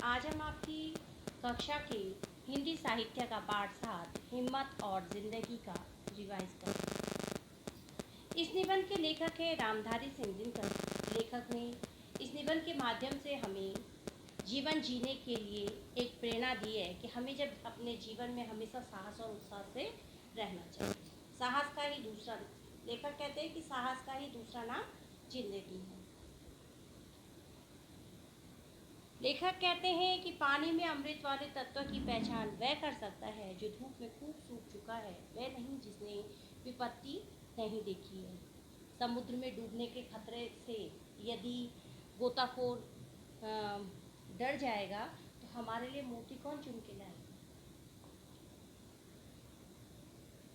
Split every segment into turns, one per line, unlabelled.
आज हम आपकी कक्षा के हिंदी साहित्य का पाठ 7 हिम्मत और जिंदगी का रिवाइज करेंगे। इस निबंध के लेखक है रामधारी सिंह दिनकर। लेखक ने इस निबंध के माध्यम से हमें जीवन जीने के लिए एक प्रेरणा दी है कि हमें जब अपने जीवन में हमेशा साहस और उत्साह से रहना चाहिए। साहस का ही दूसरा, लेखक कहते हैं कि साहस का ही दूसरा नाम जिंदगी है। लेखक कहते हैं कि पानी में अमृत वाले तत्व की पहचान वह कर सकता है जो धूप में खूब सूख चुका है, वह नहीं जिसने विपत्ति नहीं देखी है। समुद्र में डूबने के खतरे से यदि गोताखोर डर जाएगा तो हमारे लिए मोती कौन चुन के लाएगा।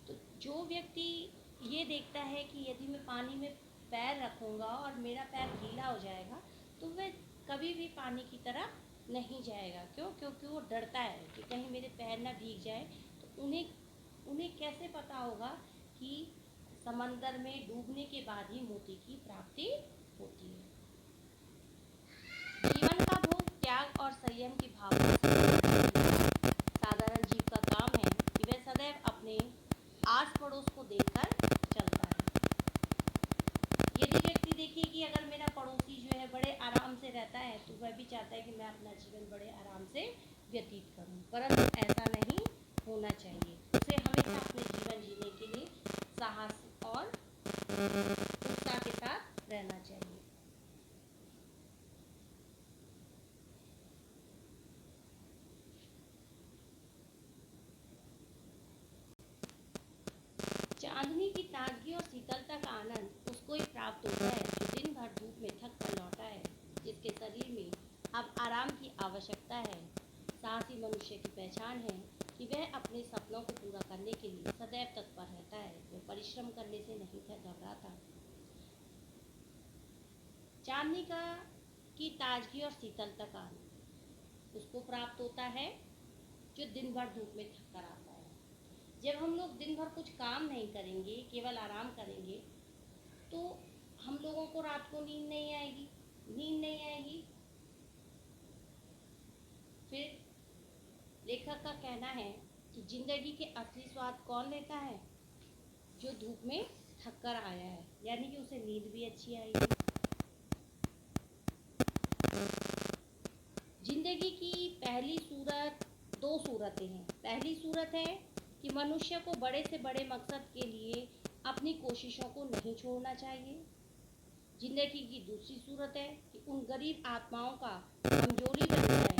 तो जो व्यक्ति ये देखता है कि यदि मैं पानी में पैर रखूँगा और मेरा पैर गीला हो जाएगा तो वह कभी भी पानी की तरफ नहीं जाएगा। क्यों? क्योंकि वो डरता है कि कहीं मेरे पैर ना भीग जाए। तो उन्हें कैसे पता होगा कि समंदर में डूबने के बाद ही मोती की प्राप्ति होती है। जीवन का भोग त्याग और संयम की भावना से साधारण जीव का काम है कि वह सदैव अपने आस पड़ोस को देखकर चलता है। यदि व्यक्ति देखिए कि अगर मेरा पड़ोसी जो है बड़े आराम से रहता है तो वह भी चाहता है कि मैं अपना जीवन बड़े आराम से व्यतीत करूं, परंतु ऐसा नहीं होना चाहिए। उसे हमेशा अपने जीवन जीने के लिए साहस और उत्साह के साथ रहना चाहिए। चांदनी की ताजगी और शीतलता का आनंद उसको ही प्राप्त होता है जो दिन भर धूप में थक कर लौटा है, जिसके शरीर में अब आराम की आवश्यकता है। साहसी मनुष्य की पहचान है कि वह अपने सपनों को पूरा करने के लिए सदैव तत्पर रहता है। वह परिश्रम करने से नहीं घबराता। चांदनी की ताजगी और शीतलता का आनंद उसको प्राप्त होता है जो दिन भर धूप में थक कर आता है। जब हम लोग दिन भर कुछ काम नहीं करेंगे, केवल आराम करेंगे, तो हम लोगों को रात को नींद नहीं आएगी। फिर लेखक का कहना है कि जिंदगी के असली स्वाद कौन लेता है? जो धूप में थक कर आया है, यानी कि उसे नींद भी अच्छी आएगी। जिंदगी की पहली सूरत, दो सूरतें हैं। पहली सूरत है कि मनुष्य को बड़े से बड़े मकसद के लिए अपनी कोशिशों को नहीं छोड़ना चाहिए। जिंदगी की दूसरी सूरत है कि उन गरीब आत्माओं का कमजोरी बन जाए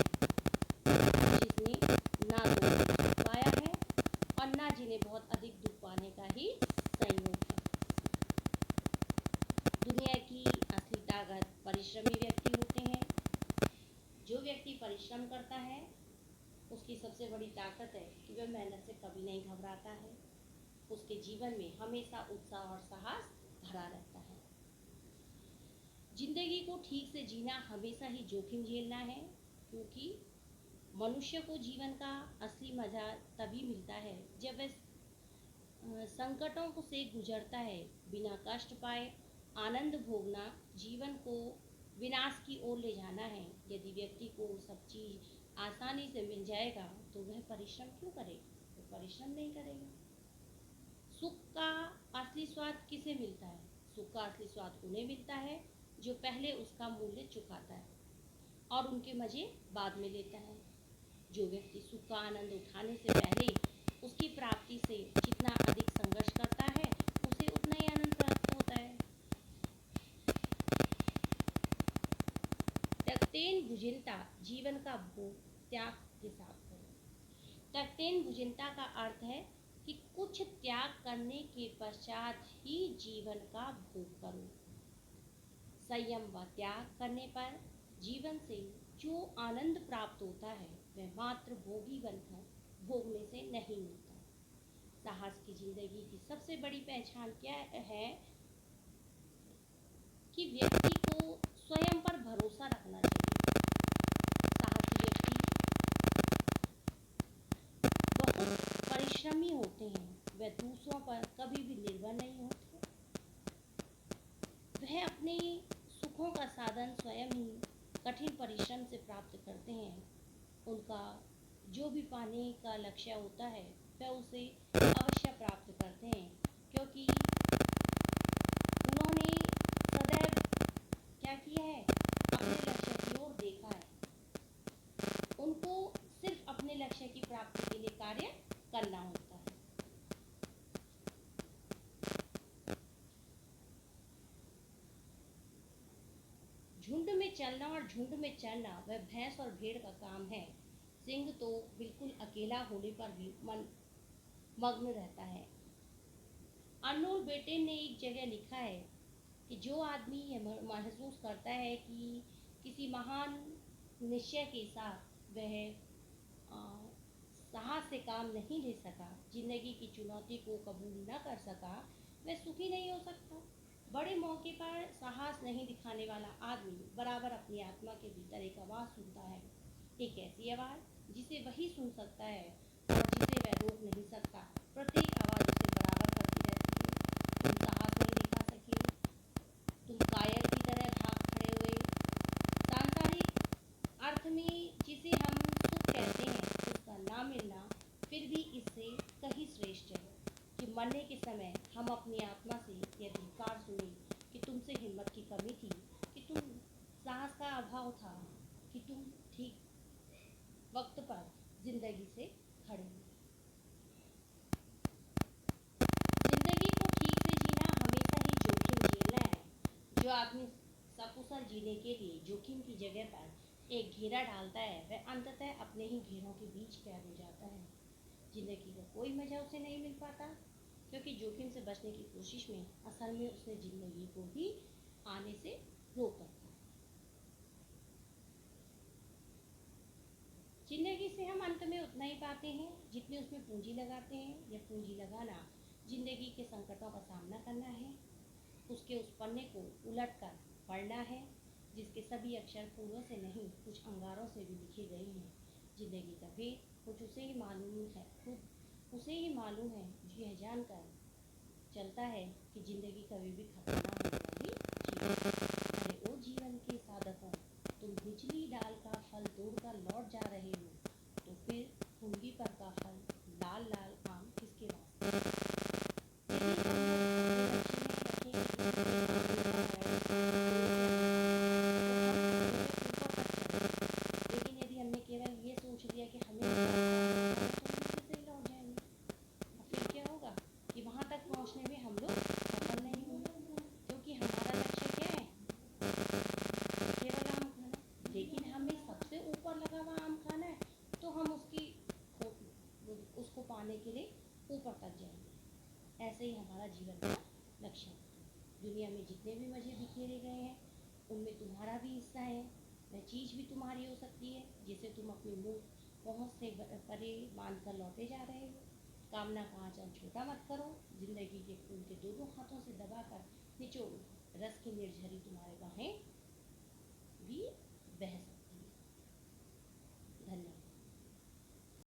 जिसने ना तो दुख पाया है और ना जिन्हें बहुत अधिक दुख पाने का ही संयोग है। दुनिया की असली ताकत परिश्रमी व्यक्ति होते हैं। जो व्यक्ति परिश्रम करता है उसकी सबसे बड़ी ताकत है कि वह मेहनत से कभी नहीं घबराता है। उसके जीवन में हमेशा उत्साह और साहस भरा रहता है। जिंदगी को ठीक से जीना हमेशा ही जोखिम झेलना है, क्योंकि मनुष्य को जीवन का असली मजा तभी मिलता है जब वह संकटों को से गुजरता है बिना कष्ट पाए। आनंद भोगना जीवन को विनाश की ओर ले जाना है। यदि व्यक्ति को सब चीज आसानी से मिल जाएगा तो वह परिश्रम क्यों करे? वो परिश्रम नहीं करेगा। सुख का असली स्वाद किसे मिलता है? सुख का असली स्वाद उन्हें मिलता है जो पहले उसका मूल्य चुकाता है और उनके मजे बाद में लेता है। जो व्यक्ति सुख का आनंद उठाने से पहले उसकी प्राप्ति से जितना अधिक संघर्ष करता है उसे उतना ही आनंद प्राप्त होता है। त्यक्तेन भुजिनता जीवन का भोग त्याग के साथ करो। त्यक्तेन भुजिनता का अर्थ है कि कुछ त्याग करने के पश्चात ही जीवन का भोग करो। संयम व त्याग करने पर जीवन से जो आनंद प्राप्त होता है वह मात्र भोगी बनकर भोगने से नहीं मिलता। साहस की जिंदगी की सबसे बड़ी पहचान क्या है कि व्यक्ति को स्वयं पर भरोसा रखना चाहिए। साहसी व्यक्ति बहुत परिश्रमी होते हैं। वह दूसरों पर कभी भी निर्भर नहीं होते। वह अपने सुखों का साधन स्वयं ही कठिन परिश्रम से प्राप्त करते हैं उनका जो भी पाने का लक्ष्य होता है वह उसे अवश्य प्राप्त करते हैं, क्योंकि उन्होंने सदैव क्या किया है, अपने लक्ष्य की ओर देखा है। उनको सिर्फ अपने लक्ष्य की प्राप्ति के लिए कार्य करना होता है। झुंड में चलना और झुंड में चढ़ना वह भैंस और भेड़ का काम है। सिंह तो बिल्कुल अकेला होने पर भी मन मग्न रहता है। अनमोल बेटे ने एक जगह लिखा है कि जो आदमी यह महसूस करता है कि किसी महान निश्चय के साथ वह अ, साहस से काम नहीं ले सका, जिंदगी की चुनौती को कबूल न कर सका, वह सुखी नहीं हो सकता। बड़े मौके पर साहस नहीं दिखाने वाला आदमी बराबर अपनी आत्मा के भीतर एक आवाज़ सुनता है, एक ऐसी आवाज़ जिसे वही सुन सकता है और जिसे वह रोक नहीं सकता। प्रत्येक आवाज़ उसे बराबर करती रहती है। तुम साहस नहीं दिखा सके, तुम कायर की तरह भाग खड़े हुए। सांसारिक अर्थ में जिसे हम सुख कहते हैं, उसका ना मिलना फिर भी इससे कहीं श्रेष्ठ है कि मरने के समय हम अपनी आत्मा से यह धिक्कार सुने कि तुमसे हिम्मत की कमी थी, कि तुम साहस का अभाव था, कि तुम ठीक वक्त पर जिंदगी से खड़े हुए। जिंदगी को ठीक से जीना हमेशा ही जोखिम झेलना है। जो आदमी सकुशल जीने के लिए जोखिम की जगह पर एक घेरा डालता है, वह अंततः अपने ही घेरों के बीच कैद हो जाता है। जिंदगी का कोई मजा उसे नहीं मिल पाता, क्योंकि जोखिम से बचने की कोशिश में असल में उसने जिंदगी को ही आने से रोक रखा है। जिंदगी से हम अंत में उतना ही पाते हैं जितनी उसमें पूंजी लगाते हैं। यह पूंजी लगाना जिंदगी के संकटों का सामना करना है, उसके उस पन्ने को उलट कर पढ़ना है जिसके सभी अक्षर फूलों से नहीं, कुछ अंगारों से भी लिखे गए हैं। जिंदगी का भेद कुछ उसे ही मालूम है, खुद उसे ही मालूम है जो यह जानकर चलता है कि जिंदगी कभी भी खत्म ना होने वाली चीज है। अरे ओ जीवन के साधकों, तुम निचली डाल का फल तोड़कर लौट जा रहे हो, तो फिर कुंडी पर का फल लाल लाल आम किसके वास्ते। यदि हम लोग अपने लक्ष्य में रखें कि उसी के सामने का है, तो हम उससे ऊपर तक चलेंगे। लेकिन यदि हमने केवल ये सोच लिया कि हमें इस रास्ते पर जाना है, तो हम नीचे से ही लौट जाएंगे। और फिर क्या होगा कि वहाँ तक पहुँचने में हम लोग सफल नहीं होंगे, क्योंकि हमारा लक्ष्य क्या है, केवल आम खाना। लेकिन हमें सबसे ऊपर लगा हुआ आम खाना है, तो हम उसको पाने के लिए ऊपर तक जाएंगे। ऐसे ही हमारा जीवन का लक्ष्य है। दुनिया में जितने भी मज़े बिखेरे गए हैं, उनमें तुम्हारा भी हिस्सा है। वह चीज़ भी तुम्हारी हो सकती है जिसे तुम अपनी मुंह पहुँच से परे मान कर लौटे जा रहे हो। कामना का आंचल छोटा मत करो, जिंदगी के फूल के दोनों हाथों से दबाकर निचोड़ो। रस की निर्झरी तुम्हारे बाहें भी